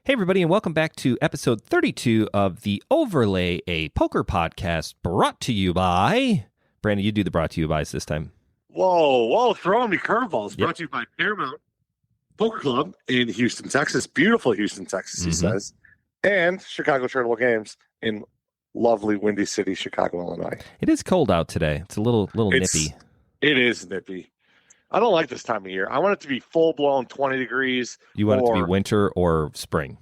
Hey, everybody, and welcome back to episode 32 of the Overlay, a poker podcast brought to you by... Brandon, you do the brought to you bys this time. Whoa, throwing me curveballs. Yep. Brought to you by Paramount Poker Club in Houston, Texas. Beautiful Houston, Texas, he says. And Chicago Charitable Games in lovely Windy City, Chicago, Illinois. It is cold out today. It's a little nippy. It is nippy. I don't like this time of year. I want it to be full-blown 20 degrees. You want it to be winter or spring?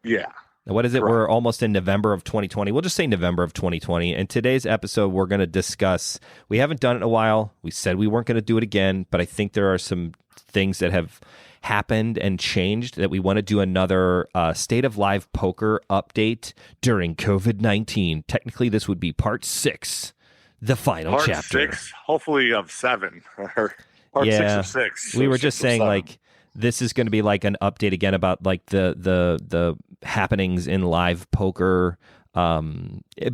Yeah. Now, what is it? Correct. We're almost in November of 2020. We'll just say November of 2020. And today's episode, we're going to discuss, we haven't done it in a while. We said we weren't going to do it again, but I think there are some things that have happened and changed that we want to do another State of Live Poker update during COVID-19. Technically, this would be part 6, the final chapter. Part 6, hopefully of 7. Or part 6 of 6. We were just saying, like, this is going to be like an update again about like the happenings in live poker,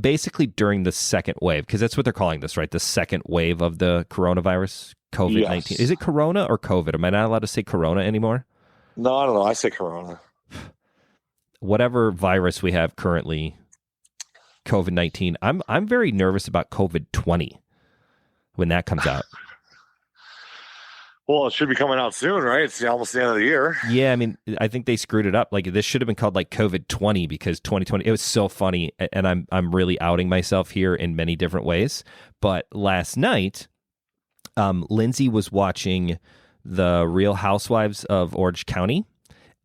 basically during the second wave, because that's what they're calling this, right? The second wave of the coronavirus, COVID-19. Yes. Is it Corona or COVID? Am I not allowed to say Corona anymore? No, I don't know. I say Corona. Whatever virus we have currently, COVID-19. I'm very nervous about COVID-20 when that comes out. Well, it should be coming out soon, right? It's almost the end of the year. Yeah, I mean, I think they screwed it up. Like, this should have been called like COVID-20 because 2020, it was so funny. And I'm really outing myself here in many different ways. But last night, Lindsay was watching the Real Housewives of Orange County.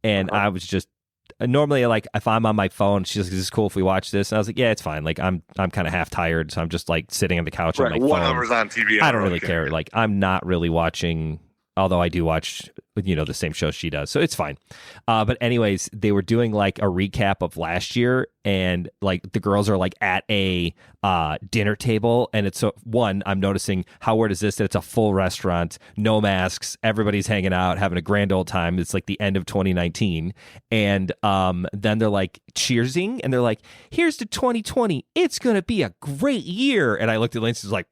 And I was just, normally, like, if I'm on my phone, she's like, is this cool if we watch this? And I was like, yeah, it's fine. Like, I'm kind of half tired. So I'm just like sitting on the couch on my phone. Whatever's on TV. I don't really care. Like, I'm not really watching... Although I do watch, the same show she does. So it's fine. But anyways, they were doing like a recap of last year. And like the girls are like at a dinner table. And it's I'm noticing how weird is this? That it's a full restaurant, no masks. Everybody's hanging out, having a grand old time. It's like the end of 2019. And then they're like cheersing. And they're like, here's to 2020. It's going to be a great year. And I looked at Lindsay and was like,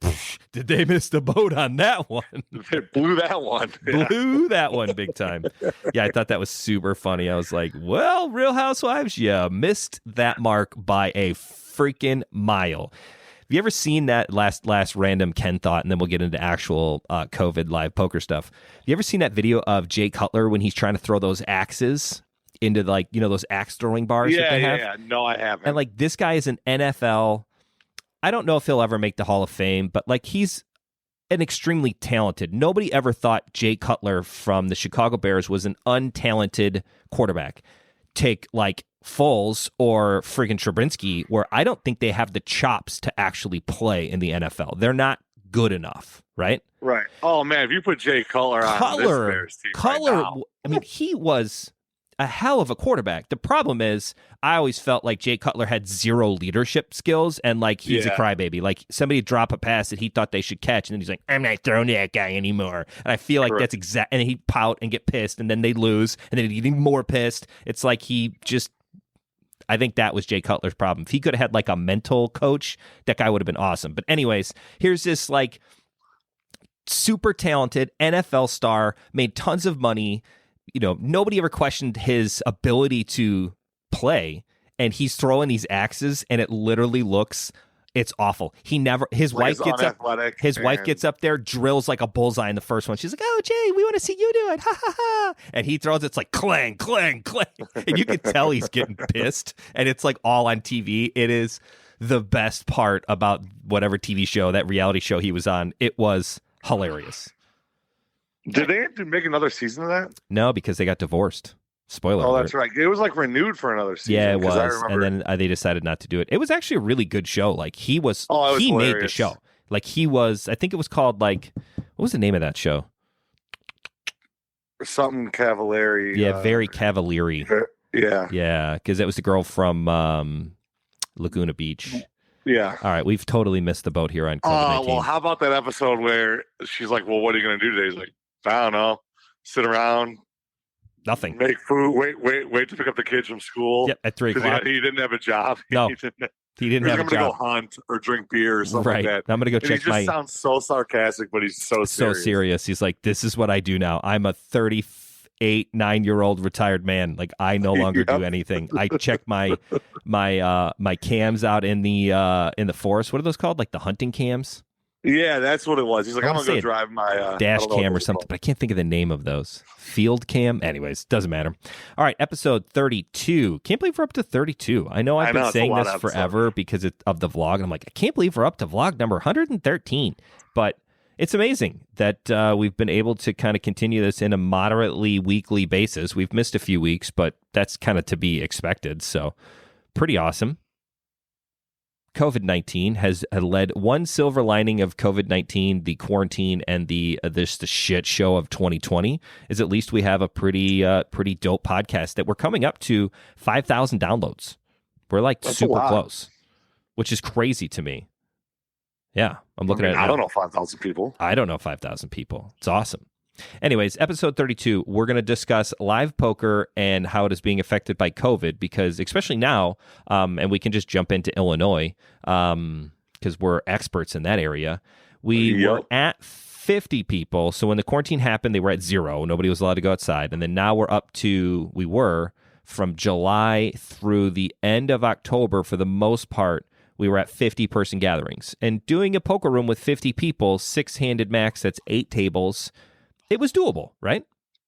did they miss the boat on that one? They blew that one. Blew that one big time. Yeah, I thought that was super funny. I was like, well, Real Housewives, you missed that mark by a freaking mile. Have you ever seen that last random Ken thought, and then we'll get into actual COVID live poker stuff. Have you ever seen that video of Jay Cutler when he's trying to throw those axes into like, those axe throwing bars that they have? Yeah. No, I haven't. And like this guy is an NFL. I don't know if he'll ever make the Hall of Fame, but like he's an extremely talented. Nobody ever thought Jay Cutler from the Chicago Bears was an untalented quarterback. Take like Foles or friggin' Trubinsky, where I don't think they have the chops to actually play in the NFL. They're not good enough, right? Right. Oh man, if you put Jay Cutler on this Bears team right now. I mean, he was a hell of a quarterback. The problem is, I always felt like Jay Cutler had zero leadership skills, and like he's a crybaby. Like somebody drop a pass that he thought they should catch, and then he's like, "I'm not throwing to that guy anymore." And I feel like that's exact. And he'd pout and get pissed, and then they lose, and then he'd get even more pissed. It's like he just. I think that was Jay Cutler's problem. If he could have had like a mental coach, that guy would have been awesome. But anyways, here's this like super talented NFL star, made tons of money. Nobody ever questioned his ability to play, and he's throwing these axes, and it literally it's awful. His wife gets up there, drills like a bullseye in the first one. She's like, "Oh, Jay, we want to see you do it." Ha ha ha. And he throws it's like clang, clang, clang. And you can tell he's getting pissed, and it's like all on TV. It is the best part about whatever TV show, that reality show he was on. It was hilarious. Did they have to make another season of that? No, because they got divorced. Spoiler alert. That's right. It was like renewed for another season. Yeah, it was. And then they decided not to do it. It was actually a really good show. Like he made the show. Like I think it was called like, what was the name of that show? Something Cavalieri. Yeah, very Cavalieri. Yeah. Yeah, because it was the girl from Laguna Beach. Yeah. All right, we've totally missed the boat here on COVID-19. Well, how about that episode where she's like, well, what are you going to do today? He's like, I don't know. Sit around. Nothing. Make food. Wait to pick up the kids from school. Yep, at 3 o'clock. He didn't have a job. No, he didn't have a job. I'm going to go hunt or drink beer or something like that. I'm going to go check he just sounds so sarcastic, but he's so serious. So serious. He's like, this is what I do now. I'm a 8-9-year-old retired man. Like, I no longer do anything. I check my cams out in the forest. What are those called? Like the hunting cams? Yeah, that's what it was. He's like, I'm going to go drive my dash cam or something, but I can't think of the name of those. Field cam? Anyways, doesn't matter. All right, episode 32. Can't believe we're up to 32. I know I've been saying this forever because of the vlog. And I'm like, I can't believe we're up to vlog number 113. But it's amazing that we've been able to kind of continue this in a moderately weekly basis. We've missed a few weeks, but that's kind of to be expected. So pretty awesome. COVID-19 has led one silver lining of COVID-19, the quarantine, and the shit show of 2020 is at least we have a pretty dope podcast that we're coming up to 5,000 downloads. We're like super close, which is crazy to me. Yeah, I'm looking at it now. I don't know 5,000 people. I don't know 5,000 people. It's awesome. Anyways, episode 32, we're going to discuss live poker and how it is being affected by COVID, because especially now, and we can just jump into Illinois because we're experts in that area. We were at 50 people. So when the quarantine happened, they were at 0. Nobody was allowed to go outside. And then now we were from July through the end of October, for the most part, we were at 50-person gatherings. And doing a poker room with 50 people, 6-handed max, that's 8 tables. It was doable, right?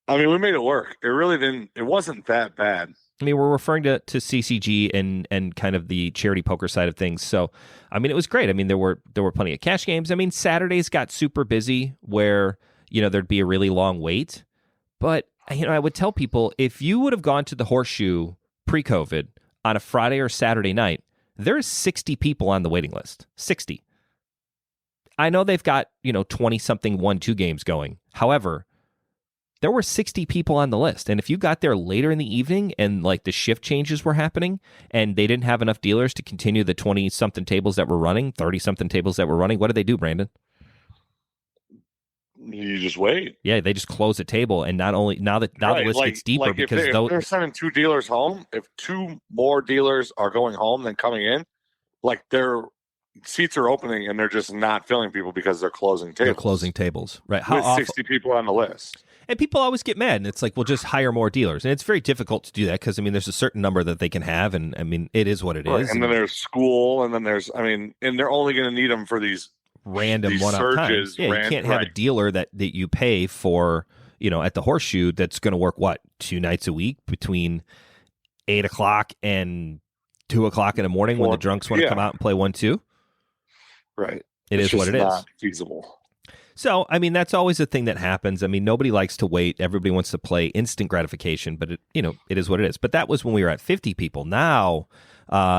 I mean, we made it work. It really didn't. It wasn't that bad. I mean, we're referring to CCG and kind of the charity poker side of things. So, I mean, it was great. I mean, there were plenty of cash games. I mean, Saturdays got super busy where, there'd be a really long wait. But, I would tell people, if you would have gone to the Horseshoe pre-COVID on a Friday or Saturday night, there's 60 people on the waiting list. 60. I know they've got, 20-something 1-2 games going. However, there were 60 people on the list. And if you got there later in the evening and like the shift changes were happening and they didn't have enough dealers to continue the 20-something tables that were running, 30-something tables that were running, what did they do, Brandon? You just wait. Yeah, they just close the table. And now the list gets deeper because if they're sending 2 dealers home, if 2 more dealers are going home than coming in, like their seats are opening and they're just not filling people because they're closing tables. They're closing tables, right? With 60 people on the list. And people always get mad, and it's like, well, just hire more dealers. And it's very difficult to do that because, I mean, there's a certain number that they can have, and, I mean, it is what it is. And then there's school, and then and they're only going to need them for these random one-off times. Yeah, you can't have a dealer that you pay for, at the Horseshoe that's going to work, 2 nights a week between 8 o'clock and 2 o'clock in the morning when the drunks want to come out and play 1-2. Right. It's is what it is. Not feasible. So, I mean, that's always a thing that happens. I mean, nobody likes to wait. Everybody wants to play instant gratification, but it is what it is. But that was when we were at 50 people. Now,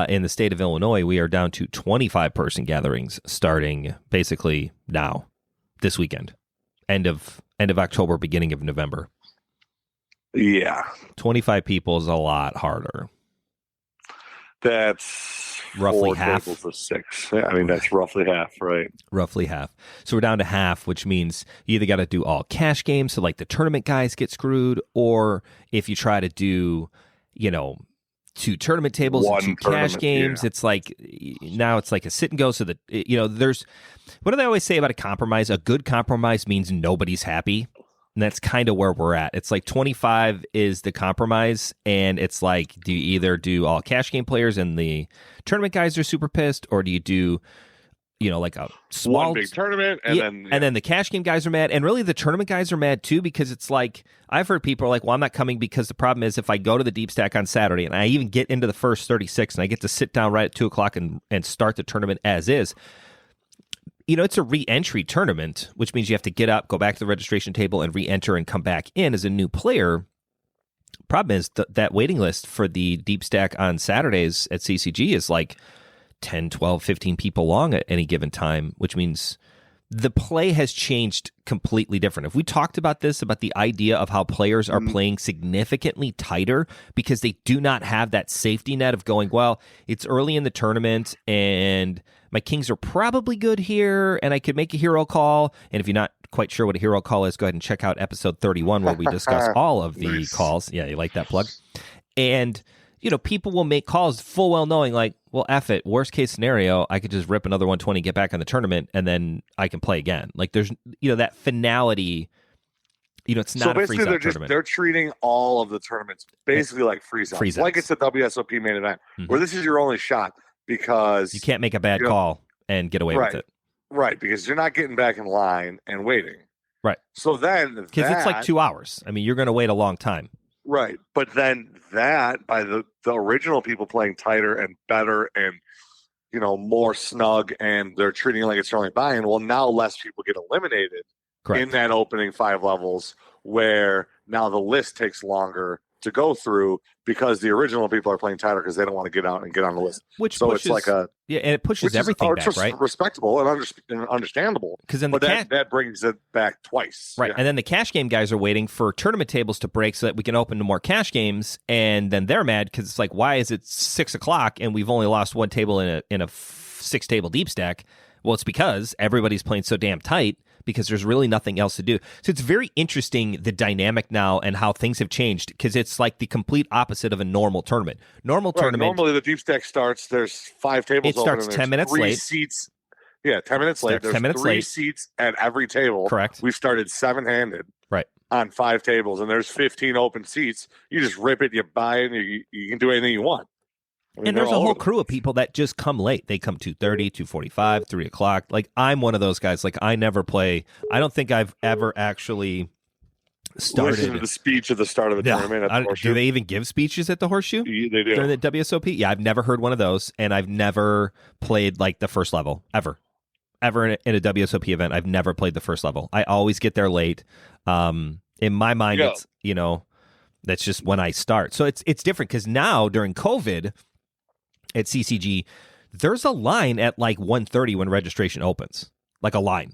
in the state of Illinois, we are down to 25-person gatherings starting basically now, this weekend, end of October, beginning of November. Yeah. 25 people is a lot harder. That's roughly 4 half tables of 6. Yeah, I mean, that's roughly half, right? Roughly half. So we're down to half, which means you either got to do all cash games, so like the tournament guys get screwed, or if you try to do, 2 tournament tables and 2 cash games, it's like now it's like a sit and go. So that there's what do they always say about a compromise? A good compromise means nobody's happy. And that's kind of where we're at. It's like 25 is the compromise, and it's like, do you either do all cash game players and the tournament guys are super pissed, or do you do, like a small one big tournament, and then the cash game guys are mad, and really the tournament guys are mad too, because it's like I've heard people are like, well, I'm not coming because the problem is if I go to the deep stack on Saturday and I even get into the first 36 and I get to sit down right at 2 o'clock and start the tournament as is. It's a re-entry tournament, which means you have to get up, go back to the registration table, and re-enter and come back in as a new player. Problem is that waiting list for the deep stack on Saturdays at CCG is like 10, 12, 15 people long at any given time, which means the play has changed completely different. If we talked about this, about the idea of how players are playing significantly tighter because they do not have that safety net of going, well, it's early in the tournament and my kings are probably good here and I could make a hero call. And if you're not quite sure what a hero call is, go ahead and check out episode 31 where we discuss all of the calls. Yeah, you like that plug? And people will make calls full well knowing like, well, F it, worst case scenario, I could just rip another 120, get back on the tournament, and then I can play again. Like there's, that finality It's not a freeze-out tournament. They're treating all of the tournaments basically like freeze-outs. Like it's a WSOP main event, where this is your only shot because... You can't make a bad call and get away with it. Right, because you're not getting back in line and waiting. Right. So then... Because it's like 2 hours. I mean, you're going to wait a long time. Right. But then that, by the original people playing tighter and better and, more snug, and they're treating it like it's only buy-in, well, now less people get eliminated in that opening 5 levels, where now the list takes longer to go through because the original people are playing tighter because they don't want to get out and get on the list. It's like and it pushes everything back, right? Respectable and understandable. Because then that brings it back twice, right? Yeah. And then the cash game guys are waiting for tournament tables to break so that we can open to more cash games, and then they're mad because it's like, why is it 6:00 and we've only lost one table in a 6-table deep stack? Well, it's because everybody's playing so damn tight, because there's really nothing else to do. So it's very interesting, the dynamic now and how things have changed, because it's like the complete opposite of a normal tournament. Tournament. Normally the deep stack starts, there's 5 tables open. It starts 10 minutes late. Seats. Yeah, 10 minutes late. There's 3 seats at every table. Correct. We've started 7-handed. Right. On 5 tables, and there's 15 open seats. You just rip it, you buy it, and you can do anything you want. I mean, and there's a whole crew of people that just come late. They come 2:30, 2:45, 3:00. Like, I'm one of those guys. Like, I never play. I don't think I've ever actually started. Listen to the speech at the start of the tournament at the Horseshoe. Do they even give speeches at the Horseshoe? They do. During the WSOP? Yeah, I've never heard one of those, and I've never played, like, the first level, ever. Ever in a WSOP event, I've never played the first level. I always get there late. In my mind, it's, that's just when I start. So it's different, because now, during COVID... at CCG, there's a line at like 1:30 when registration opens, like a line.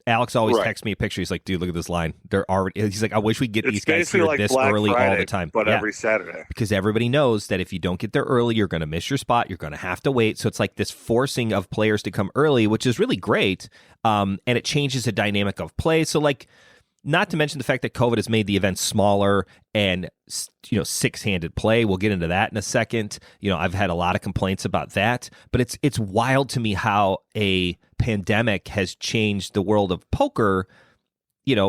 Alex always texts me a picture. He's like, "Dude, look at this line. They're already." He's like, "I wish we get these guys here like this Black early Friday, all the time." but every Saturday, because everybody knows that if you don't get there early, you're going to miss your spot. You're going to have to wait. So it's like this forcing of players to come early, which is really great, and it changes the dynamic of play. So like. Not to mention the fact that COVID has made the event smaller and, 6-handed play. We'll get into that in a second. I've had a lot of complaints about that, but it's wild to me how a pandemic has changed the world of poker.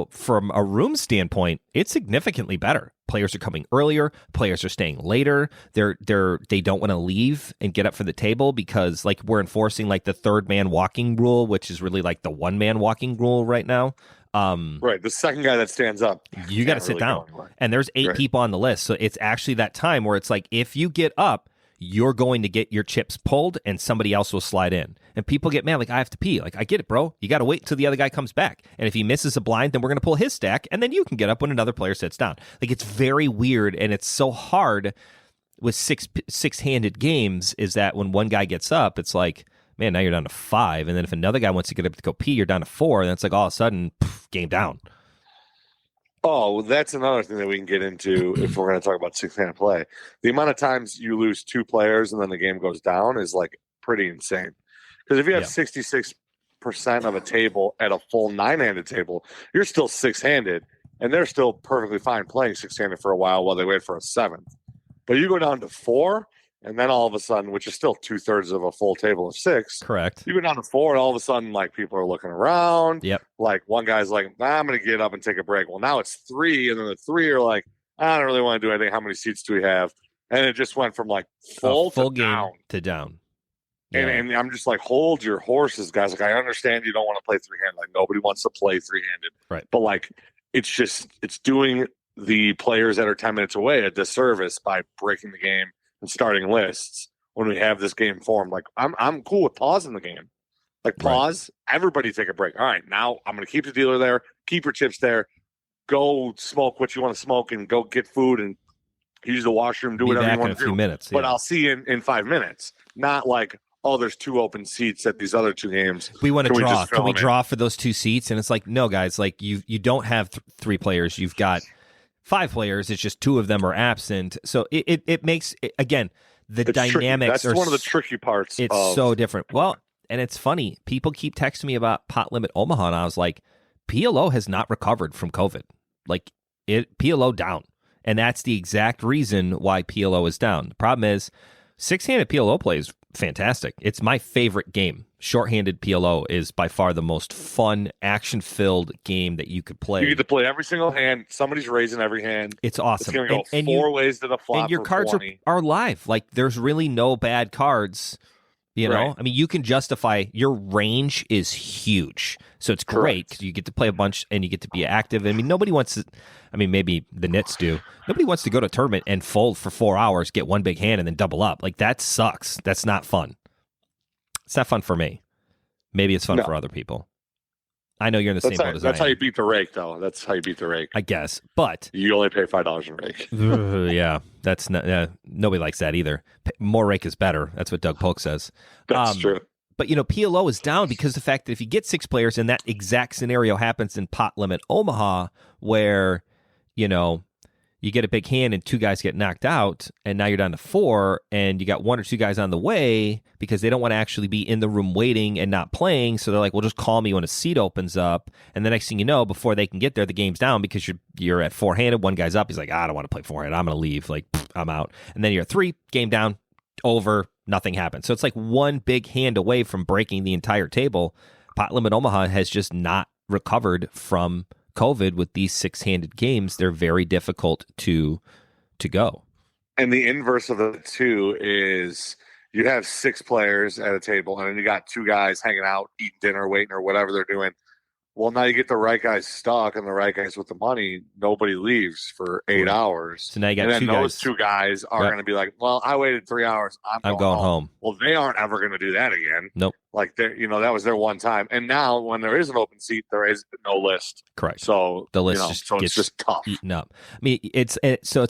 From a room standpoint, it's significantly better. Players are coming earlier. Players are staying later. They don't want to leave and get up for the table because, like, we're enforcing like the 3rd-man walking rule, which is really like the 1-man walking rule right now. Right, the second guy that stands up, you got to sit down, and there's 8 people on the list, so it's actually that time where it's like, if you get up, you're going to get your chips pulled, and somebody else will slide in, and people get mad, like, I have to pee. Like, I get it, bro. You got to wait until the other guy comes back, and if he misses a blind, then we're going to pull his stack, and then you can get up when another player sits down. Like, it's very weird, and it's so hard with six-handed games, is that when one guy gets up, it's like, man, now you're down to 5. And then if another guy wants to get up to go pee, you're down to 4. And it's like, all of a sudden, game down. Oh, well, that's another thing that we can get into if we're going to talk about 6-handed play. The amount of times you lose 2 players and then the game goes down is like pretty insane. Because if you have 66% of a table at a full 9-handed table, you're still 6-handed, and they're still perfectly fine playing 6-handed for a while they wait for a 7th. But you go down to 4. And then all of a sudden, which is still 2/3 of a full table of 6. Correct. You go down to 4, and all of a sudden, like, people are looking around. Yep. Like, one guy's like, I'm going to get up and take a break. Well, now it's 3, and then the 3 are like, I don't really want to do anything. How many seats do we have? And it just went from like full to game down. to down. Yeah. And I'm just like, hold your horses, guys. Like, I understand you don't want to play 3-handed. Like, nobody wants to play 3-handed. Right. But like, it's doing the players that are 10 minutes away a disservice by breaking the game and starting lists when we have this game formed. Like, I'm cool with pausing the game. Like, pause, everybody take a break. All right, now I'm going to keep the dealer there, keep your chips there, go smoke what you want to smoke, and go get food and use the washroom, do whatever you want to do. In a few minutes, But I'll see you in 5 minutes. Not like, oh, there's 2 open seats at these other 2 games. We want to draw. Can we draw for those 2 seats? And it's like, no, guys, like you don't have 3 players. You've got 5 players. It's just 2 of them are absent. So it makes, again, the dynamics are one of the tricky parts. It's so different. Well, and it's funny. People keep texting me about Pot Limit Omaha, and I was like, PLO has not recovered from COVID. Like, PLO down. And that's the exact reason why PLO is down. The problem is Six-handed PLO play is fantastic. It's my favorite game. Short-handed PLO is by far the most fun, action-filled game that you could play. You get to play every single hand. Somebody's raising every hand. It's awesome. It's going to go four ways to the flop. And your for cards 20. are live. Like, there's really no bad cards. You know, Right. I mean, you can justify your range is huge. So it's great because you get to play a bunch and you get to be active. I mean, nobody wants to, I mean, maybe the Nits do. Nobody wants to go to a tournament and fold for 4 hours, get one big hand, and then double up. Like, that sucks. That's not fun. It's not fun for me. Maybe it's fun for other people. I know you're in the same boat as I am. That's how you beat the rake, though. That's how you beat the rake. I guess. But you only pay $5 in rake. Yeah, that's not. Nobody likes that either. More rake is better. That's what Doug Polk says. That's true. But PLO is down because the fact that if you get 6 players, and that exact scenario happens in Pot Limit Omaha, where you get a big hand and 2 guys get knocked out, and now you're down to 4, and you got 1 or 2 guys on the way because they don't want to actually be in the room waiting and not playing. So they're like, well, just call me when a seat opens up. And the next thing you know, before they can get there, the game's down because you're at 4-handed. One guy's up. He's like, I don't want to play 4-handed. I'm going to leave. Like, I'm out. And then you're at 3, game down, over, nothing happens. So it's like one big hand away from breaking the entire table. Pot Limit Omaha has just not recovered from COVID with these 6-handed games. They're very difficult to go. And the inverse of it too is you have 6 players at a table, and then you got 2 guys hanging out, eating dinner, waiting, or whatever they're doing. Well, now you get the right guys stuck and the right guys with the money. Nobody leaves for 8 hours. So now you got and then 2 those guys. 2 guys are going to be like, well, I waited 3 hours. I'm going home. Well, they aren't ever going to do that again. Nope. Like, that was their one time. And now when there is an open seat, there is no list. Correct. So the list it's just tough. Eaten up. I mean, it's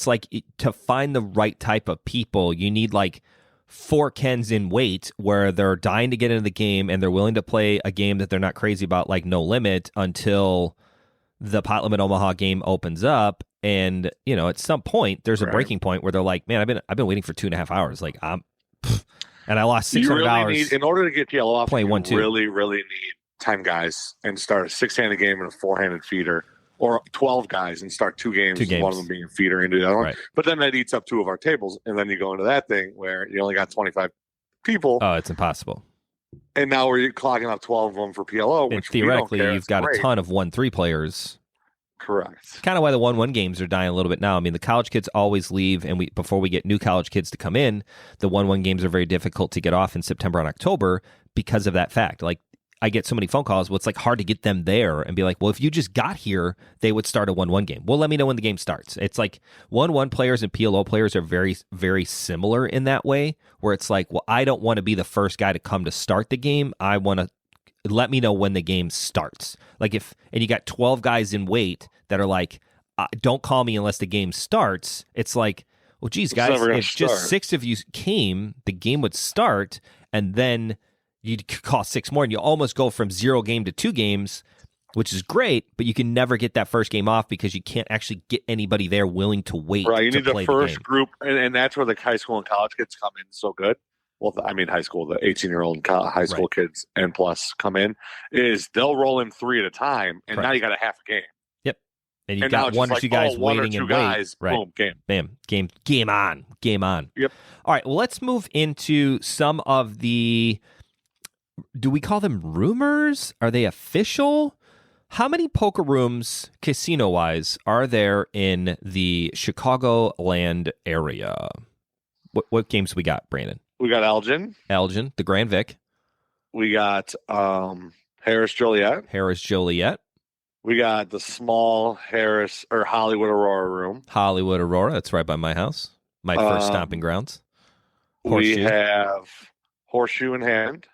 like to find the right type of people, you need like 4 Kens in wait where they're dying to get into the game and they're willing to play a game that they're not crazy about, like No Limit, until the Pot Limit Omaha game opens up. And at some point there's a breaking point where they're like, man, I've been waiting for 2.5 hours. Like and I lost $600 in order to get PLO off. Play 1-2. Really need 10 guys and start a 6-handed game and a 4-handed feeder, or 12 guys and start 2 games. One of them being a feeder into the other one. But then that eats up 2 of our tables, and then you go into that thing where you only got 25 people. Oh, it's impossible. And now we're clogging up 12 of them for PLO, which theoretically you've got a ton of 1-3 players. Correct. Kind of why the 1-1 games are dying a little bit now. I mean, the college kids always leave, and before we get new college kids to come in, the 1-1 games are very difficult to get off in September and October because of that fact. Like, I get so many phone calls. Well, it's like hard to get them there and be like, well, if you just got here, they would start a 1-1 game. Well, let me know when the game starts. It's like 1-1 players and PLO players are very, very similar in that way, where it's like, well, I don't want to be the first guy to come to start the game. I want to let me know when the game starts. Like and you got 12 guys in wait that are like, don't call me unless the game starts. It's like, well, geez, guys, if just 6 of you came, the game would start, and then you'd call 6 more, and you almost go from 0 game to 2 games, which is great, but you can never get that first game off because you can't actually get anybody there willing to wait. Right, you need the first game. group, and that's where the high school and college kids come in so good. Well, I mean, high school, the 18-year-old high school kids and plus come in, is they'll roll in 3 at a time, and now you got a half a game. Yep. And you've got 1 or 2 guys waiting and wait. Right. Boom, game. Bam. Game on. Game on. Yep. All right, well, let's move into some of the, do we call them rumors? Are they official? How many poker rooms, casino-wise, are there in the Chicagoland area? What games we got, Brandon? We got Elgin, the Grand Vic. We got Harris Joliet. We got the small Harris or Hollywood Aurora room. Hollywood Aurora, that's right by my house. My first stomping grounds. Horseshoe. We have Horseshoe in Hand.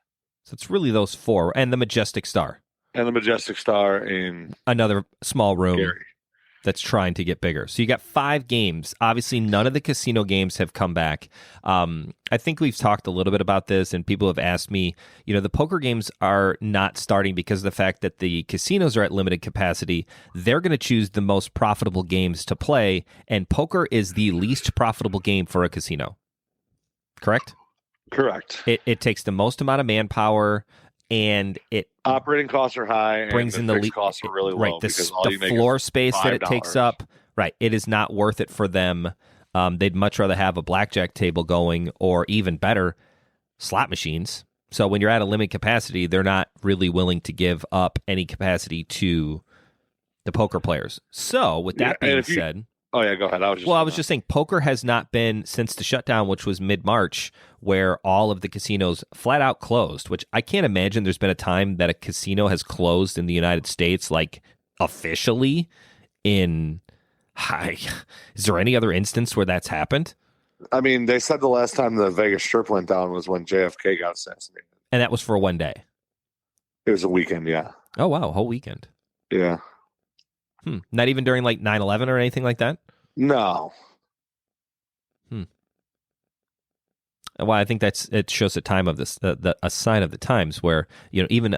So it's really those 4, and the Majestic Star. And the Majestic Star in another small room. Gary. That's trying to get bigger. So you got 5 games. Obviously, none of the casino games have come back. I think we've talked a little bit about this, and people have asked me, the poker games are not starting because of the fact that the casinos are at limited capacity. They're going to choose the most profitable games to play, and poker is the least profitable game for a casino. Correct? Correct. It takes the most amount of manpower, and operating costs are high, brings and in fixed costs are really low. Right, the floor space that it takes up. Right, it is not worth it for them. They'd much rather have a blackjack table going, or even better, slot machines. So when you're at a limited capacity, they're not really willing to give up any capacity to the poker players. So with that being said... Oh, yeah, go ahead. I was just saying, poker has not been, since the shutdown, which was mid-March, where all of the casinos flat out closed, which I can't imagine there's been a time that a casino has closed in the United States, like, officially in... Is there any other instance where that's happened? I mean, they said the last time the Vegas Strip went down was when JFK got assassinated. And that was for one day? It was a weekend, yeah. Oh, wow, a whole weekend. Yeah. Not even during, like, 9/11 or anything like that? No. Well, I think it shows a time of this, a sign of the times where, even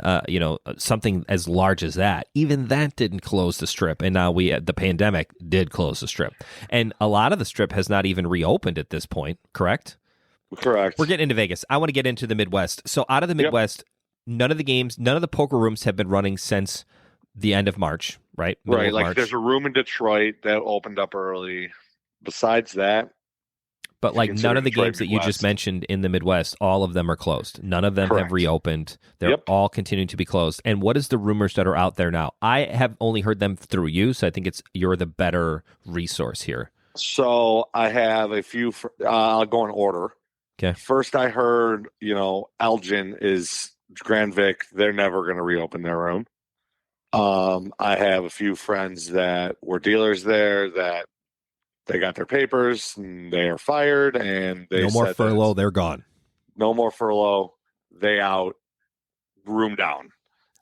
something as large as that, even that didn't close the Strip, and now the pandemic did close the Strip, and a lot of the Strip has not even reopened at this point. Correct. Correct. We're getting into Vegas. I want to get into the Midwest. So out of the Midwest, none of the poker rooms have been running since the end of March, right? Right. Like there's a room in Detroit that opened up early. Besides that. But like none of the games that you just mentioned in the Midwest, all of them are closed. None of them have reopened. They're all continuing to be closed. And what is the rumors that are out there now? I have only heard them through you, so I think you're the better resource here. So I have a few. I'll go in order. Okay. First, I heard Elgin is Grand Vic. They're never going to reopen their room. I have a few friends that were dealers there that they got their papers and they are fired, and they no more furlough. They're gone. No more furlough. They out. Room down.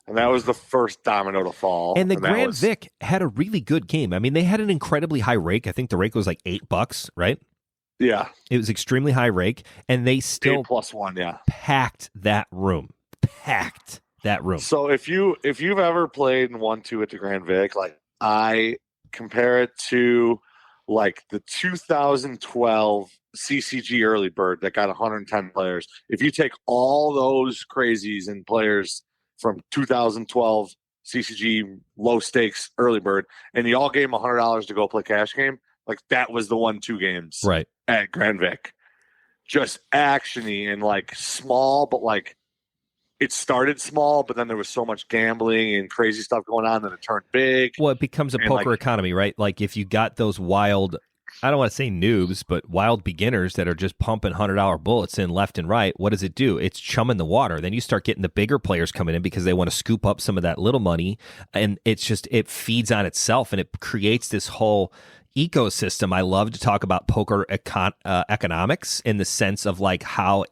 And that was the first domino to fall. And the Grand Vic had a really good game. I mean, they had an incredibly high rake. I think the rake was like $8, right? Yeah. It was extremely high rake, and they still +1, yeah. Packed that room. So if you've ever played and won 2 at the Grand Vic, like I compare it to like the 2012 CCG early bird that got 110 players. If you take all those crazies and players from 2012 CCG low stakes early bird, and you all gave them $100 to go play cash game, like that was the 1-2 games right at Grand Vic. Just actiony and like small, but like it started small, but then there was so much gambling and crazy stuff going on that it turned big. Well, it becomes a poker economy, right? Like if you got those wild, I don't want to say noobs, but wild beginners that are just pumping $100 bullets in left and right, what does it do? It's chumming the water. Then you start getting the bigger players coming in because they want to scoop up some of that little money, and it feeds on itself, and it creates this whole ecosystem. I love to talk about poker economics in the sense of like how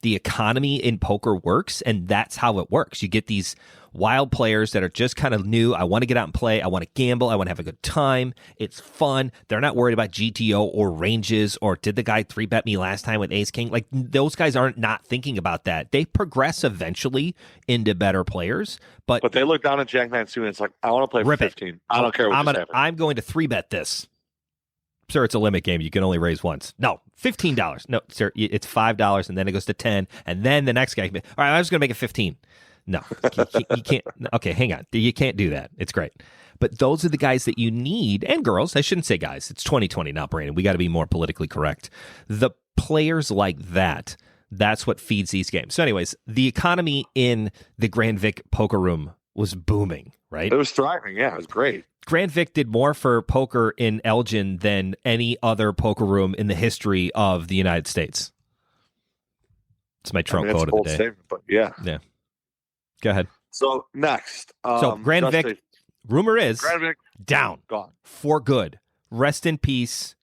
the economy in poker works, and that's how it works. You get these wild players that are just kind of new. I want to get out and play. I want to gamble. I want to have a good time. It's fun. They're not worried about GTO or ranges or did the guy 3-bet me last time with Ace King? Like those guys aren't not thinking about that. They progress eventually into better players, but they look down at Jack 9 and it's like, I want to play for 15. I don't care what I'm going to 3-bet this. Sir, it's a limit game. You can only raise once. No, $15. No, sir, it's $5, and then it goes to 10, and then the next guy can be, all right, I'm just going to make it 15. No, you can't. Okay, hang on. You can't do that. It's great. But those are the guys that you need, and girls. I shouldn't say guys. It's 2020 now, Brandon. We got to be more politically correct. The players like that, that's what feeds these games. So anyways, the economy in the Grand Vic poker room was booming, right? It was thriving. Yeah, it was great. Grand Vic did more for poker in Elgin than any other poker room in the history of the United States. It's my Trump quote of the day. Statement, but yeah. Go ahead. So next. So Grand Vic, rumor is Grand Vic, down. Gone. For good. Rest in peace,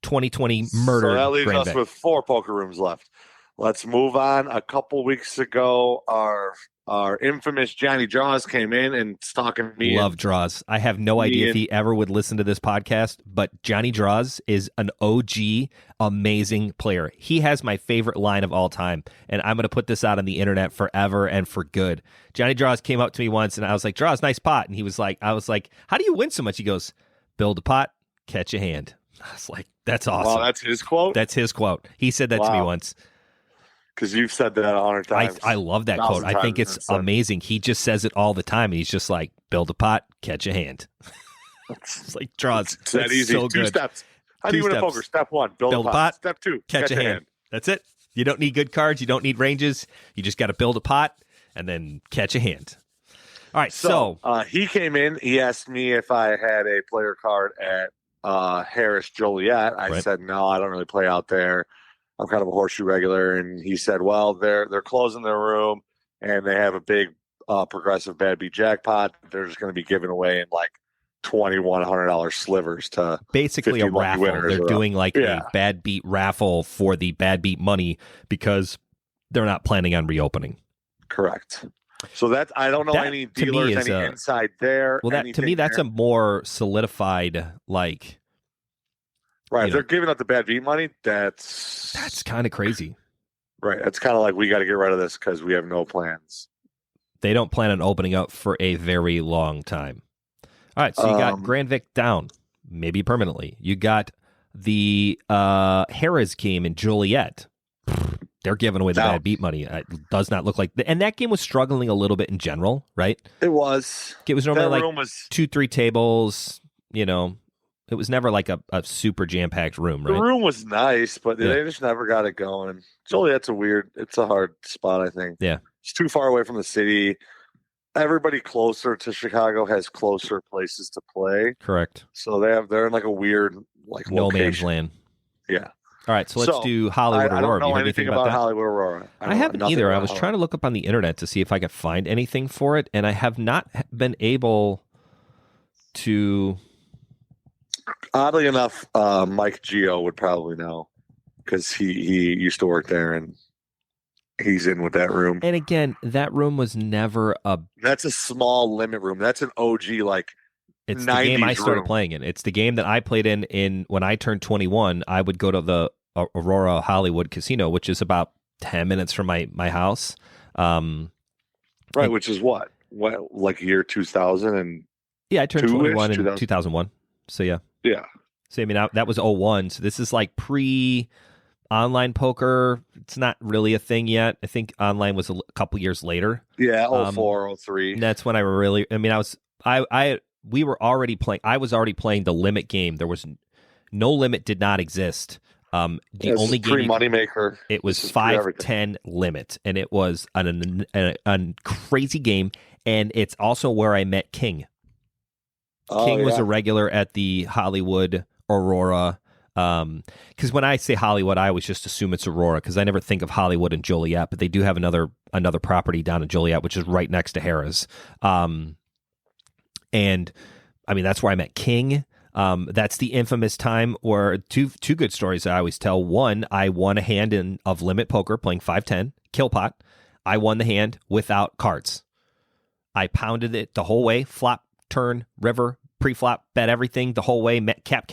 2020 murder. So that leaves Grand us Vic. with 4 poker rooms left. Let's move on. A couple weeks ago, our infamous Johnny Draws came in and talking to me. Love Draws. I have no idea if he ever would listen to this podcast, but Johnny Draws is an OG, amazing player. He has my favorite line of all time, and I'm going to put this out on the internet forever and for good. Johnny Draws came up to me once, and I was like, Draws, nice pot. And I was like, how do you win so much? He goes, build a pot, catch a hand. I was like, that's awesome. Wow, that's his quote? That's his quote. He said that to me once. Because you've said that 100 times. I love that quote. I think it's amazing. He just says it all the time. And he's just like, build a pot, catch a hand. It's like Draws. It's that easy. So 2 good. steps. How do you win a poker? Step 1, build a pot. Step 2, catch a hand. That's it. You don't need good cards. You don't need ranges. You just got to build a pot and then catch a hand. All right, so he came in. He asked me if I had a player card at Harris Joliet. I said, no, I don't really play out there. I'm kind of a horseshoe regular. And he said, well, they're closing their room, and they have a big progressive bad beat jackpot. They're just going to be giving away in like $2,100 slivers to basically a raffle. They're doing like a bad beat raffle for the bad beat money because they're not planning on reopening. Correct. So that I don't know any dealers, any inside there. Well, that to me, that's a more solidified like. Right, if they're giving up the bad beat money, that's kind of crazy. Right, it's kind of like we got to get rid of this because we have no plans. They don't plan on opening up for a very long time. All right, so you got Grand Vic down, maybe permanently. You got the Harrah's game in Joliet. They're giving away the bad beat money. It does not look like... And that game was struggling a little bit in general, right? It was. It was normally like 2-3 tables, It was never like a super jam-packed room, right? The room was nice, but they just never got it going. Joliet's it's a hard spot, I think. Yeah. It's too far away from the city. Everybody closer to Chicago has closer places to play. Correct. So they're in like a weird no location. man's land. Yeah. All right, so let's do Hollywood Aurora. I don't know you heard anything about Hollywood Aurora. I haven't either. I was trying to look up on the internet to see if I could find anything for it, and I have not been able to. Oddly enough, Mike Gio would probably know because he used to work there and he's in with that room. And again, that room was never a. That's a small limit room. That's an OG It's the game I started playing in. It's the game that I played in when I turned 21. I would go to the Aurora Hollywood Casino, which is about 10 minutes from my house. Right, which is what like year 2000 and yeah, I turned 21 in 2001. So yeah. So I mean that was 01. So this is like pre-online poker. It's not really a thing yet. I think online was a couple years later. Yeah, 04, 03. That's when we were already playing. I was already playing the limit game. There was no limit, did not exist. The only game moneymaker. It was 5-10 limit, and it was a crazy game. And it's also where I met King. King was a regular at the Hollywood Aurora. Because when I say Hollywood, I always just assume it's Aurora because I never think of Hollywood and Joliet, but they do have another property down in Joliet, which is right next to Harrah's. And I mean, that's where I met King. That's the infamous time where two good stories I always tell. One, I won a hand of limit poker playing 5-10, kill pot. I won the hand without cards. I pounded it the whole way, flop, turn, river, pre-flop, bet everything the whole way, cap.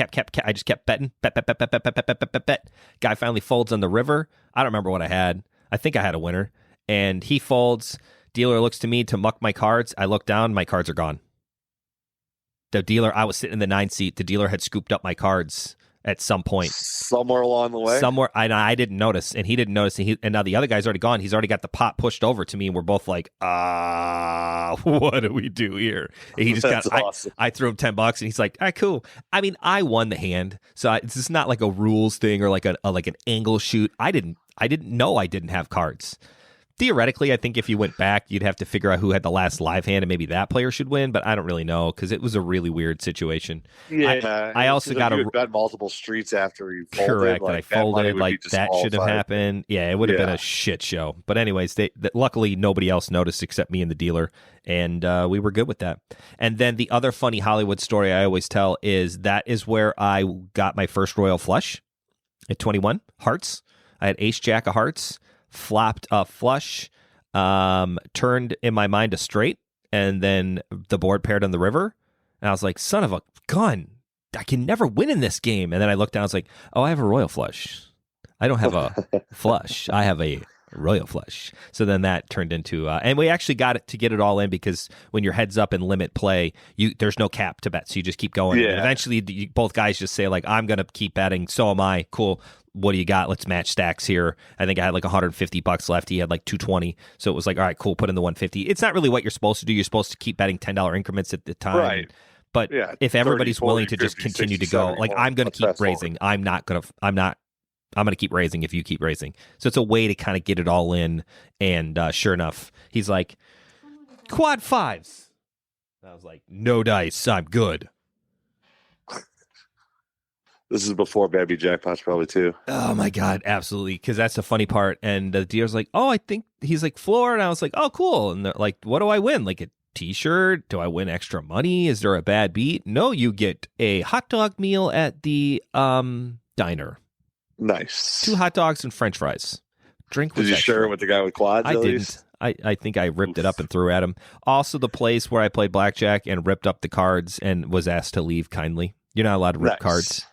I just kept betting, bet. Guy finally folds on the river. I don't remember what I had. I think I had a winner. And he folds. Dealer looks to me to muck my cards. I look down, my cards are gone. The dealer, I was sitting in the 9 seat. The dealer had scooped up my cards at some point. Somewhere along the way? Somewhere. I didn't notice, and he didn't notice. And now the other guy's already gone. He's already got the pot pushed over to me, and we're both like, what do we do here? And he just awesome. I threw him $10, and he's like, all right, cool. I mean, I won the hand, so it's just not like a rules thing or like an angle shoot. I didn't know I didn't have cards. Theoretically, I think if you went back, you'd have to figure out who had the last live hand, and maybe that player should win. But I don't really know because it was a really weird situation. Yeah, I also got to bet multiple streets after you folded. Correct, I folded. Like that should have happened. Yeah, it would have been a shit show. But anyways, luckily nobody else noticed except me and the dealer, and we were good with that. And then the other funny Hollywood story I always tell is that is where I got my first royal flush at 21. Hearts. I had ace jack of hearts. Flopped a flush, turned in my mind a straight, and then the board paired on the river. And I was like, son of a gun, I can never win in this game. And then I looked down, I was like, oh, I have a royal flush. I don't have a flush. I have a royal flush. So then that turned into, and we actually got it to get it all in because when you're heads up in limit play, there's no cap to bet. So you just keep going. Yeah. And eventually both guys just say like, I'm going to keep betting. So am I. Cool. What do you got? Let's match stacks here. I think I had like $150 left. He had like 220. So it was like, all right, cool. Put in the 150. It's not really what you're supposed to do. You're supposed to keep betting $10 increments at the time. Right. But Yeah, if 30, everybody's 40, willing to just 50, continue 60, to go, 70 like more. I'm going to Let's keep fast forward. raising. I'm going to keep raising if you keep raising. So it's a way to kind of get it all in. And sure enough, he's like, quad fives. I was like, no dice. I'm good. This is before baby jackpots, probably too. Oh my God, absolutely. Because that's the funny part. And the dealer's like, oh, I think he's like floor. And I was like, oh, cool. And they're like, what do I win? Like a t-shirt? Do I win extra money? Is there a bad beat? No, you get a hot dog meal at the diner. Nice. 2 hot dogs and French fries. Drink was Did you extra. share it with the guy with quads? I at didn't. least? I think I ripped it up and threw at him. Also, the place where I played blackjack and ripped up the cards and was asked to leave kindly. You're not allowed to rip cards.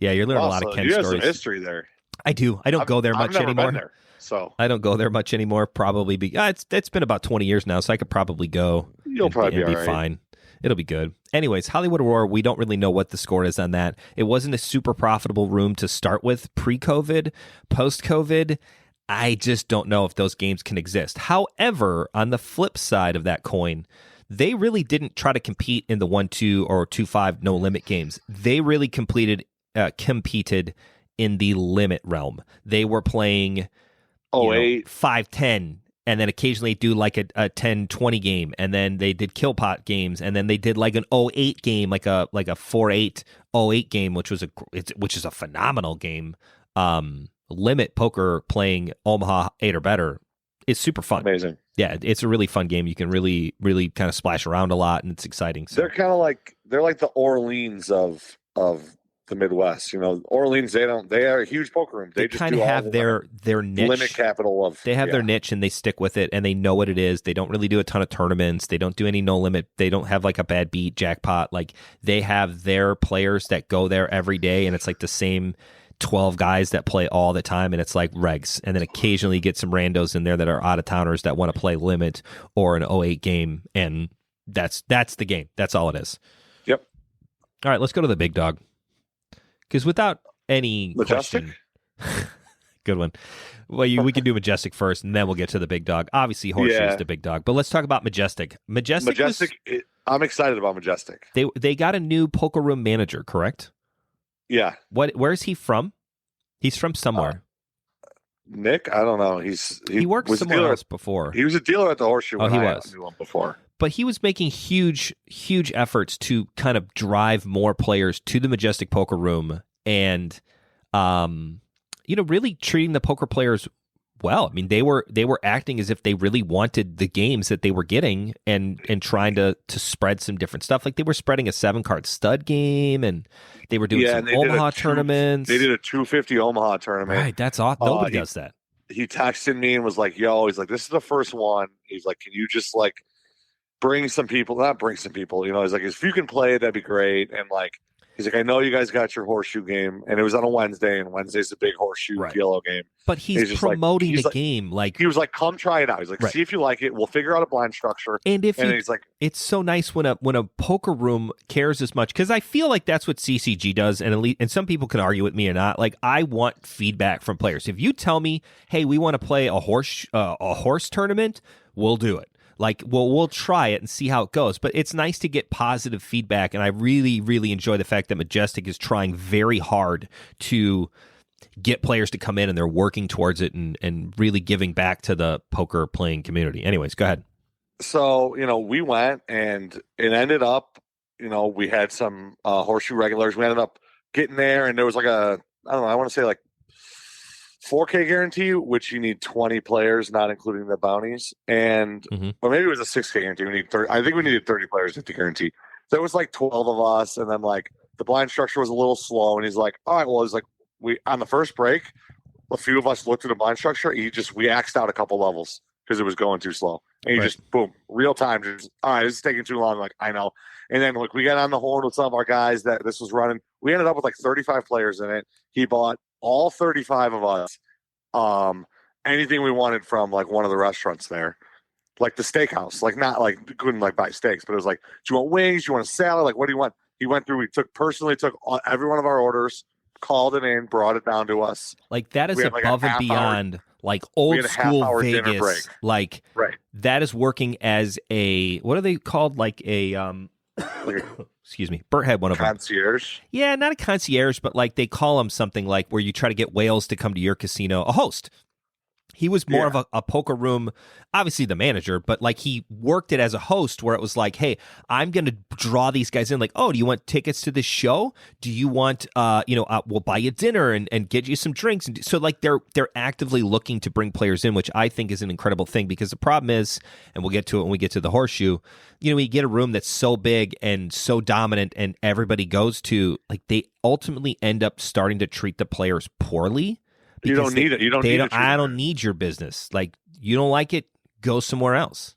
Yeah, you're learning a lot of Ken you stories. have some history there. I do. I don't go there much I've never anymore. Been there, so I don't go there much anymore. Probably it's been about 20 years now, so I could probably go. You'll probably be all right. Fine. It'll be good. Anyways, Hollywood Aurora, we don't really know what the score is on that. It wasn't a super profitable room to start with pre-COVID, post-COVID. I just don't know if those games can exist. However, on the flip side of that coin, they really didn't try to compete in the 1-2 or 2-5 no limit games. They really competed in the limit realm. They were playing 5-10, and then occasionally do like a 10-20 game, and then they did kill pot games, and then they did like an 0-8 game, like a 4-8 0-8 game, which is a phenomenal game. Limit poker playing Omaha 8 or better is super fun. Amazing. Yeah, it's a really fun game. You can really, really kind of splash around a lot, and it's exciting. So. They're like the Orleans of the Midwest. You know, Orleans, they are a huge poker room. They just kind of have their niche. Limit capital of. They have their niche and they stick with it and they know what it is. They don't really do a ton of tournaments. They don't do any no limit. They don't have like a bad beat jackpot. Like they have their players that go there every day, and it's like the same 12 guys that play all the time, and it's like regs. And then occasionally you get some randos in there that are out of towners that want to play limit or an 0-8 game, and that's the game. That's all it is. Yep. All right, let's go to the big dog. Because without any Majestic? question, good one. Well, we can do Majestic first, and then we'll get to the big dog. Obviously, Horseshoe is the big dog, but let's talk about Majestic. I'm excited about Majestic. They got a new poker room manager, correct? Yeah. Where is he from? He's from somewhere. Nick, I don't know. He worked somewhere else before. He was a dealer at the Horseshoe. Oh, he was. I knew him before. But he was making huge efforts to kind of drive more players to the Majestic poker room, and really treating the poker players well. I mean, they were acting as if they really wanted the games that they were getting, and trying to spread some different stuff. Like they were spreading a 7-card stud game, and they were doing some Omaha tournaments. They did a 250 Omaha tournament. Right, that's awesome. Nobody does that. He texted me and was like, "Yo," he's like, "This is the first one." He's like, "Can you just like bring some people?" Not bring some people. He's like, "If you can play, that'd be great." And like, he's like, "I know you guys got your Horseshoe game, and it was on a Wednesday, and Wednesday's the big Horseshoe PLO game." But he's promoting the game. Like he was like, "Come try it out." He's like, "See if you like it. We'll figure out a blind structure." And he's like, it's so nice when a poker room cares as much, because I feel like that's what CCG does, and some people can argue with me or not. Like I want feedback from players. If you tell me, "Hey, we want to play a horse tournament," we'll do it. Like, we'll try it and see how it goes. But it's nice to get positive feedback, and I really, really enjoy the fact that Majestic is trying very hard to get players to come in, and they're working towards it and really giving back to the poker playing community. Anyways, go ahead. So, we went, and it ended up, we had some Horseshoe regulars. We ended up getting there, and there was like I want to say like 4K guarantee, which you need 20 players, not including the bounties, and or maybe it was a 6K guarantee. We need 30. I think we needed 30 players at the guarantee. There was like 12 of us, and then like the blind structure was a little slow. And he's like, "All right, well," it's like we on the first break, a few of us looked at the blind structure. We axed out a couple levels because it was going too slow, and just boom, real time. Just, all right, this is taking too long. Like I know. And then like we got on the horn with some of our guys that this was running. We ended up with like 35 players in it. He bought all 35 of us anything we wanted from like one of the restaurants there, like the steakhouse. Like not like couldn't like buy steaks, but it was like, do you want wings? Do you want a salad? Like what do you want? He went through. We took every one of our orders, called it in, brought it down to us. Like that is above and beyond like old school Vegas. Like right. That is working as a, what are they called? Like a Like Excuse me. Bert had one of them. concierge. Yeah, not a concierge, but like they call him something like where you try to get whales to come to your casino. A host. He was more of a poker room, obviously the manager, but like he worked it as a host where it was like, hey, I'm going to draw these guys in. Like, oh, do you want tickets to this show? Do you want, we'll buy you dinner and get you some drinks. And so like they're actively looking to bring players in, which I think is an incredible thing because the problem is, and we'll get to it when we get to the horseshoe, we get a room that's so big and so dominant and everybody goes to, like they ultimately end up starting to treat the players poorly. You don't need it. You don't need it. I don't need your business. Like, you don't like it, go somewhere else.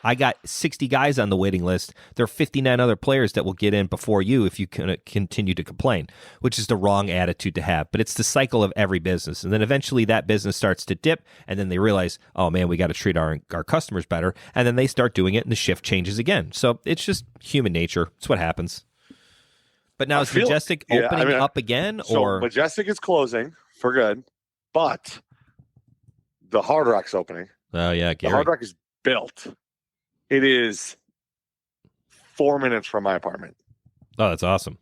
I got 60 guys on the waiting list. There are 59 other players that will get in before you if you continue to complain, which is the wrong attitude to have. But it's the cycle of every business. And then eventually that business starts to dip, and then they realize, oh, man, we got to treat our customers better. And then they start doing it, and the shift changes again. So it's just human nature. It's what happens. But now is Majestic opening up again? So Majestic is closing for good. But the Hard Rock's opening. Oh, yeah, Gary. The Hard Rock is built. It is 4 minutes from my apartment. Oh, that's awesome.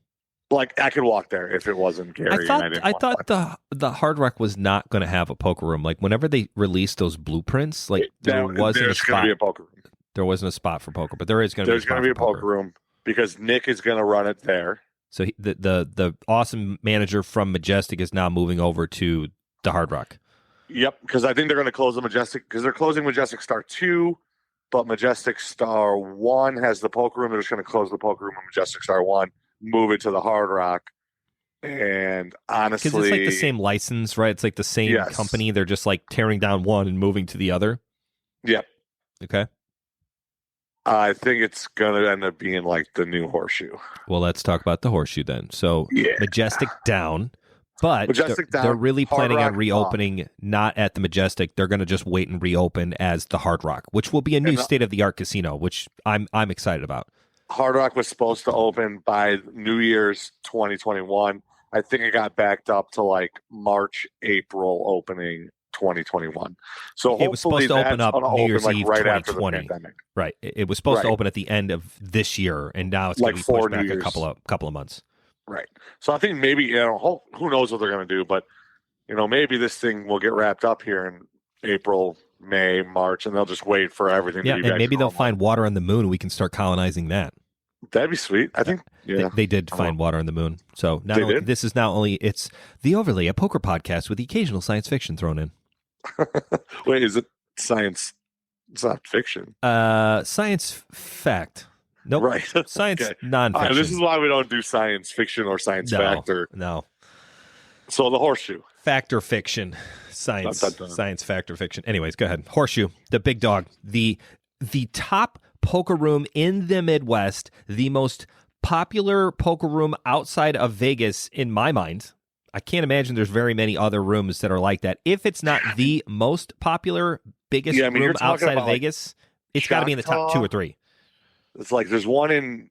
Like, I could walk there if it wasn't Gary. I thought the Hard Rock was not going to have a poker room. Like, whenever they released those blueprints, like, there wasn't a spot. Gonna be a poker room. There wasn't a spot for poker, but there is going to be a spot for poker. There's going to be a poker room because Nick is going to run it there. So the awesome manager from Majestic is now moving over to the Hard Rock. Yep, because I think they're going to close the Majestic, because they're closing Majestic Star 2, but Majestic Star 1 has the poker room. They're just going to close the poker room of Majestic Star 1, move it to the Hard Rock. And honestly, because it's like the same license, right? It's like the same company. They're just like tearing down one and moving to the other. Yep. Okay. I think it's going to end up being like the new Horseshoe. Well, let's talk about the Horseshoe then. So Majestic down. But they're really planning on reopening not at the Majestic. They're going to just wait and reopen as the Hard Rock, which will be a new state-of-the-art casino, which I'm excited about. Hard Rock was supposed to open by New Year's 2021. I think it got backed up to like March, April opening 2021. So it was supposed to open up New Year's Eve right 2020. after the pandemic. Right. It was supposed to open at the end of this year, and now it's going to be pushed back a couple of months. Right. So I think maybe, who knows what they're going to do, but, maybe this thing will get wrapped up here in April, May, March, and they'll just wait for everything to be back. And maybe they'll find water on the moon and we can start colonizing that. That'd be sweet. I think, They did find water on the moon. So this is not only, it's The Overlay, a poker podcast with the occasional science fiction thrown in. Wait, is it science? It's not fiction. Science fact. Nope. Right. Science non-fiction. This is why we don't do science fiction or science fact. No. So the Horseshoe. Fact or fiction. Science fact or fiction. Anyways, go ahead. Horseshoe, the big dog. The top poker room in the Midwest, the most popular poker room outside of Vegas in my mind. I can't imagine there's very many other rooms that are like that. If it's not the most popular, biggest room outside of Vegas, it's got to be in the top 2 or 3. It's like there's one in,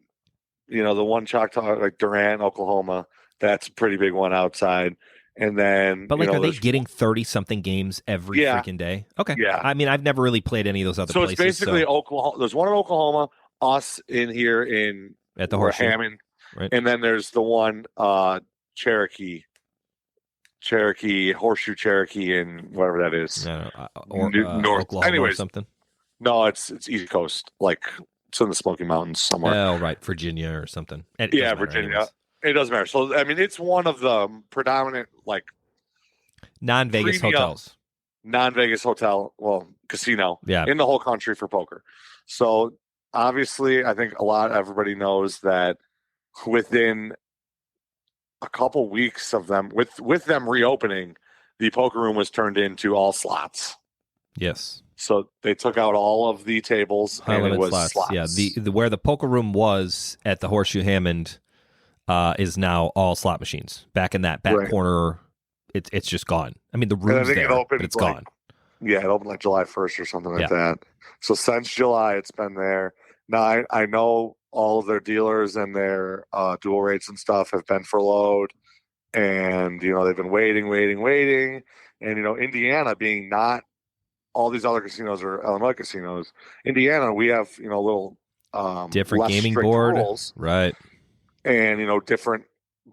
the one Choctaw, like Durant, Oklahoma. That's a pretty big one outside. And then, but are they getting 30-something games every freaking day? Okay. Yeah. I mean, I've never really played any of those other places. So it's basically Oklahoma. There's one in Oklahoma, us in here at the Horseshoe, Hammond, right? And then there's the one Cherokee, Horseshoe Cherokee, and whatever that is, North Oklahoma, anyways, or something. No, it's East Coast, like. It's in the Smoky Mountains somewhere. Oh, right. Virginia or something. Virginia. Anyways. It doesn't matter. So, I mean, it's one of the predominant, like, non-Vegas hotels. Non-Vegas hotel, casino in the whole country for poker. So, obviously, I think everybody knows that within a couple weeks of them, with them reopening, the poker room was turned into all slots. Yes. So they took out all of the tables and it was slots. Yeah, the where the poker room was at the Horseshoe Hammond is now all slot machines. Back in that back corner, it's just gone. I mean, the room's there, but it's gone. Yeah, it opened like July 1st or something like that. So since July, it's been there. Now, I know all of their dealers and their dual rates and stuff have been furloughed. And, they've been waiting. And, Indiana being not all these other casinos are Illinois casinos. Indiana, we have, a little different less gaming strict board, rules, right? and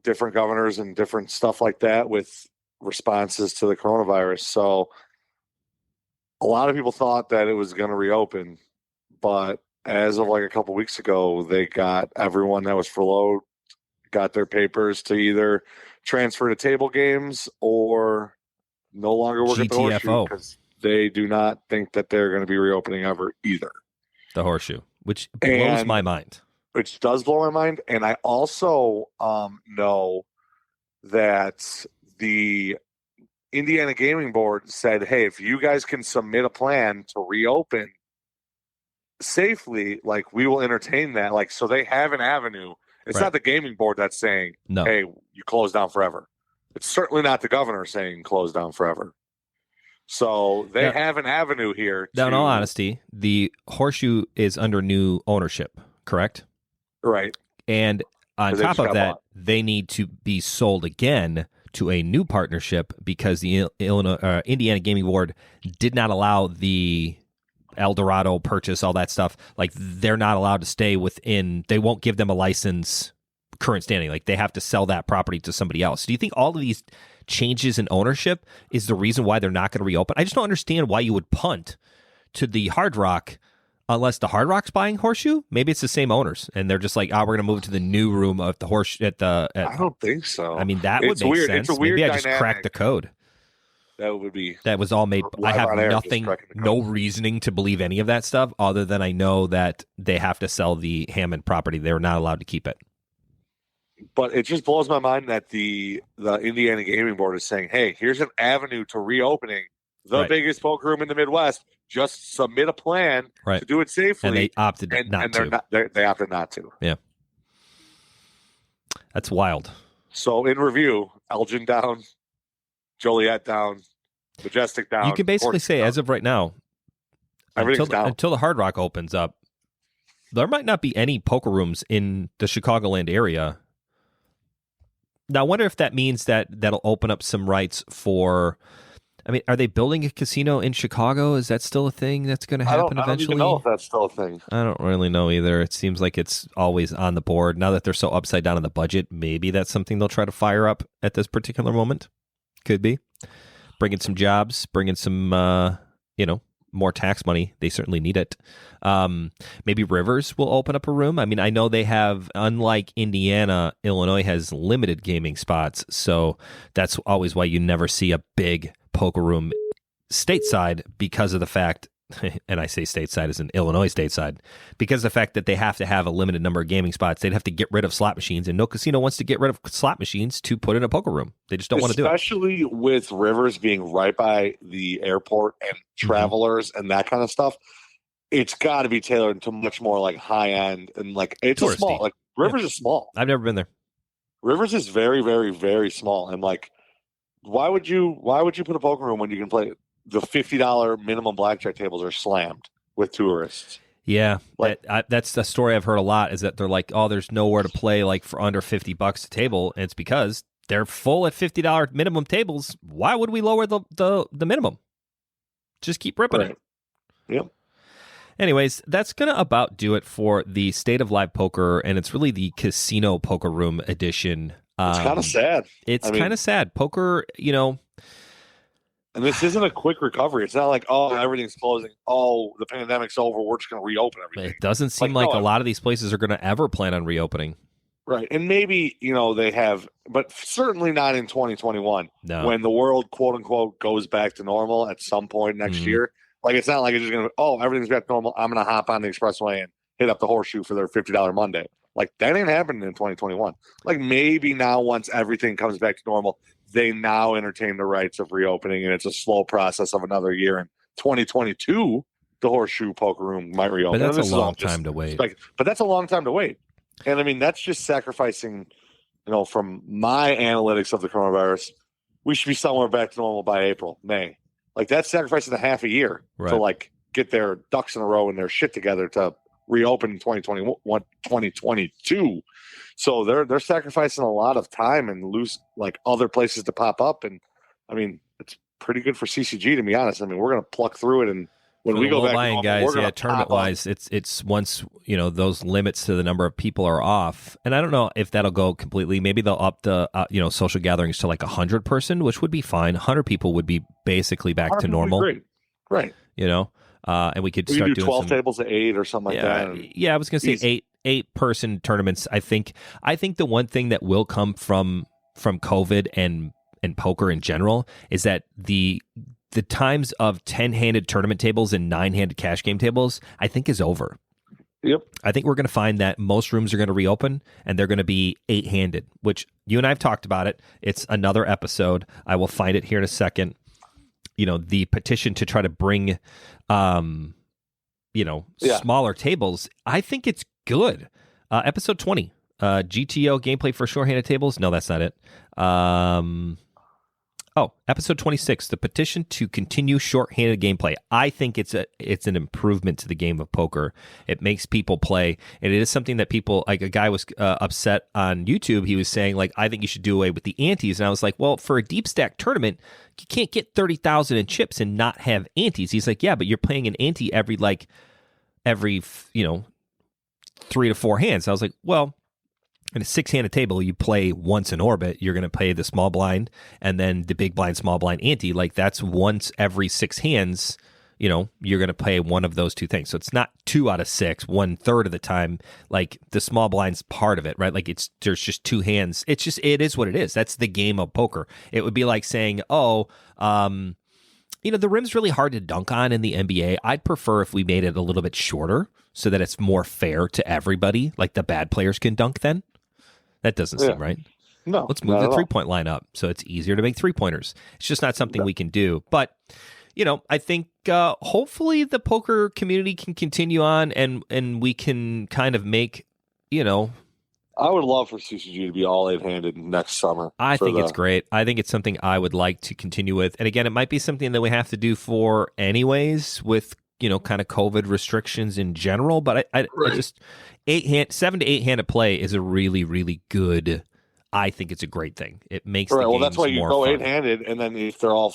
different governors and different stuff like that with responses to the coronavirus. So a lot of people thought that it was going to reopen, but as of like a couple weeks ago, they got everyone that was furloughed got their papers to either transfer to table games or no longer work at the Horseshoe, because they do not think that they're going to be reopening ever either. The Horseshoe, which blows my mind. Which does blow my mind. And I also know that the Indiana Gaming Board said, hey, if you guys can submit a plan to reopen safely, like, we will entertain that. Like, so they have an avenue. It's not the gaming board that's saying, hey, you close down forever. It's certainly not the governor saying close down forever. So they have an avenue here. Now, in all honesty, the Horseshoe is under new ownership, correct? Right. And on top of that, they need to be sold again to a new partnership because the Indiana Gaming Board did not allow the El Dorado purchase, all that stuff. Like, they're not allowed to stay within, they won't give them a license current standing. Like, they have to sell that property to somebody else. Do you think all of these changes in ownership is the reason why they're not going to reopen? I just don't understand why you would punt to the Hard Rock unless the Hard Rock's buying Horseshoe. Maybe it's the same owners and they're just like, we're going to move to the new room of the Horseshoe I don't think so. I mean, that would make sense. It's a weird Maybe I dynamic. just cracked the code. That was all made. I have nothing, no reasoning to believe any of that stuff other than I know that they have to sell the Hammond property. They're not allowed to keep it. But it just blows my mind that the Indiana Gaming Board is saying, hey, here's an avenue to reopening the biggest poker room in the Midwest. Just submit a plan to do it safely. And they opted not to. They opted not to. Yeah. That's wild. So in review, Elgin down, Joliet down, Majestic down. You can basically say, as of right now, until the Hard Rock opens up, there might not be any poker rooms in the Chicagoland area. Now, I wonder if that means that'll open up some rights for. I mean, are they building a casino in Chicago? Is that still a thing that's going to happen eventually? I don't even know if that's still a thing. I don't really know either. It seems like it's always on the board. Now that they're so upside down on the budget, maybe that's something they'll try to fire up at this particular moment. Could be. Bringing some jobs, bringing some, more tax money. They certainly need it. Maybe Rivers will open up a room. I mean, I know they have, unlike Indiana, Illinois has limited gaming spots. So that's always why you never see a big poker room stateside because of the fact, and I say stateside as in Illinois stateside, because of the fact that they have to have a limited number of gaming spots. They'd have to get rid of slot machines, and no casino wants to get rid of slot machines to put in a poker room. They just don't want to do it. Especially with Rivers being right by the airport and travelers and that kind of stuff. It's got to be tailored to much more like high end and like it's a small. Like Rivers is small. I've never been there. Rivers is very, very, very small, and like, why would you put a poker room when you can play? The $50 minimum blackjack tables are slammed with tourists. Yeah, that's a story I've heard a lot. Is that they're like, oh, there's nowhere to play like for under $50 a table, and it's because they're full at $50 minimum tables. Why would we lower the minimum? Just keep ripping it. Yep. Anyways, that's gonna about do it for the State of Live Poker, and it's really the Casino Poker Room edition. It's kind of sad. It's kind of sad. Poker, And this isn't a quick recovery. It's not like, oh, everything's closing. Oh, the pandemic's over. We're just going to reopen everything. It doesn't seem like a lot of these places are going to ever plan on reopening. Right. And maybe, they have, but certainly not in 2021. No. When the world, quote unquote, goes back to normal at some point next year. Like, it's not like it's just going to, everything's back to normal. I'm going to hop on the expressway and hit up the Horseshoe for their $50 Monday. Like, that ain't happening in 2021. Like, maybe now once everything comes back to normal, they now entertain the rights of reopening, and it's a slow process of another year. In 2022, the Horseshoe Poker Room might reopen. But that's a long time to wait. But that's a long time to wait. And, I mean, that's just sacrificing, from my analytics of the coronavirus, we should be somewhere back to normal by April, May. Like, that's sacrificing a half a year to, like, get their ducks in a row and their shit together to reopen in 2022. So they're sacrificing a lot of time and lose like other places to pop up. And I mean, it's pretty good for CCG, to be honest. I mean, we're going to pluck through it and when we go back buying, to guys, yeah, tournament wise, it's once those limits to the number of people are off, and I don't know if that'll go completely. Maybe they'll up the social gatherings to like 100 person, which would be fine. 100 people would be basically back to normal. Great, right? And we could start do doing 12 tables of 8 or something like that. Yeah, I was going to say eight person tournaments. I think the one thing that will come from COVID and poker in general is that the times of 10-handed tournament tables and 9-handed cash game tables, I think, is over. Yep. I think we're going to find that most rooms are going to reopen and they're going to be 8-handed, which you and I have talked about it. It's another episode. I will find it here in a second. The petition to try to bring, smaller tables. I think it's good. Episode 20, GTO gameplay for short-handed tables. No, that's not it. Episode 26, the petition to continue short-handed gameplay. I think it's an improvement to the game of poker. It makes people play, and it is something that people, like a guy was upset on YouTube. He was saying, like, I think you should do away with the antes. And I was like, well, for a deep stack tournament, you can't get 30,000 in chips and not have antes. He's like, yeah, but you're playing an ante every 3 to 4 hands. I was like, well, in a 6-handed table, you play once in orbit. You're going to play the small blind and then the big blind, small blind, ante. Like, that's once every 6 hands. You're going to play one of those two things. So it's not 2 out of 6, 1/3 of the time. Like, the small blind's part of it, right? Like, there's just 2 hands. It is what it is. That's the game of poker. It would be like saying, the rim's really hard to dunk on in the NBA. I'd prefer if we made it a little bit shorter so that it's more fair to everybody. Like, the bad players can dunk then. That doesn't seem right. No. Let's move the 3-point line up so it's easier to make 3-pointers. It's just not something we can do. But, I think hopefully the poker community can continue on and we can kind of make, I would love for CCG to be all 8-handed next summer. I think it's great. I think it's something I would like to continue with. And again, it might be something that we have to do for anyways with, kind of COVID restrictions in general. But I just 7 to 8-handed play is a really, really good. I think it's a great thing. It makes the games more fun. Well, that's why you go 8-handed, and then if all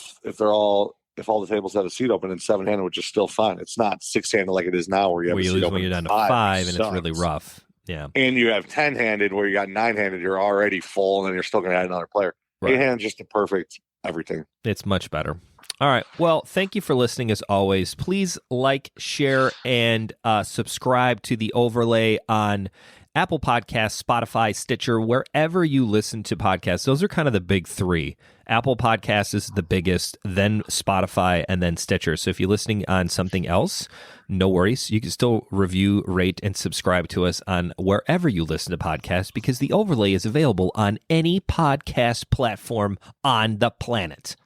the tables have a seat open, and 7-handed, which is still fun. It's not 6-handed like it is now, where you have a seat open when you're down to 5, and it's really rough. Yeah, and you have 10-handed where you got 9-handed. You're already full, and then you're still going to add another player. Right. 8-handed just the perfect everything. It's much better. All right. Well, thank you for listening as always. Please like, share, and subscribe to the overlay on Apple Podcasts, Spotify, Stitcher, wherever you listen to podcasts. Those are kind of the big 3. Apple Podcasts is the biggest, then Spotify, and then Stitcher. So if you're listening on something else, no worries. You can still review, rate, and subscribe to us on wherever you listen to podcasts, because the overlay is available on any podcast platform on the planet.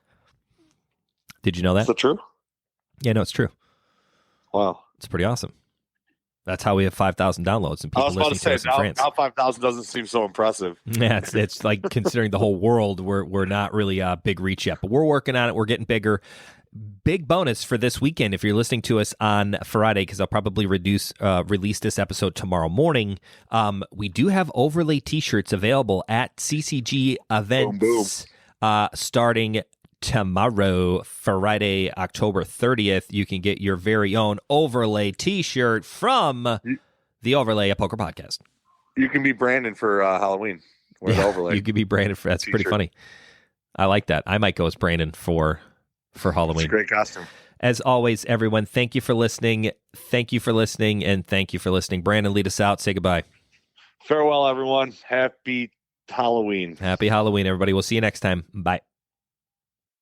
Did you know that? Is that true? Yeah, no, it's true. Wow. It's pretty awesome. That's how we have 5,000 downloads and people listening to us in France. Now 5,000 doesn't seem so impressive. Yeah, it's like considering the whole world, we're not really a big reach yet, but we're working on it. We're getting bigger. Big bonus for this weekend if you're listening to us on Friday, because I'll probably release this episode tomorrow morning. We do have overlay T-shirts available at CCG events starting tomorrow, Friday, October 30th. You can get your very own overlay T-shirt from the Overlay, a poker podcast. You can be Brandon for Halloween. The overlay. You can be Brandon for that's T-shirt. Pretty funny. I like that. I might go as Brandon for Halloween. It's a great costume. As always, everyone, thank you for listening. Thank you for listening, and thank you for listening. Brandon, lead us out. Say goodbye. Farewell, everyone. Happy Halloween. Happy Halloween, everybody. We'll see you next time. Bye.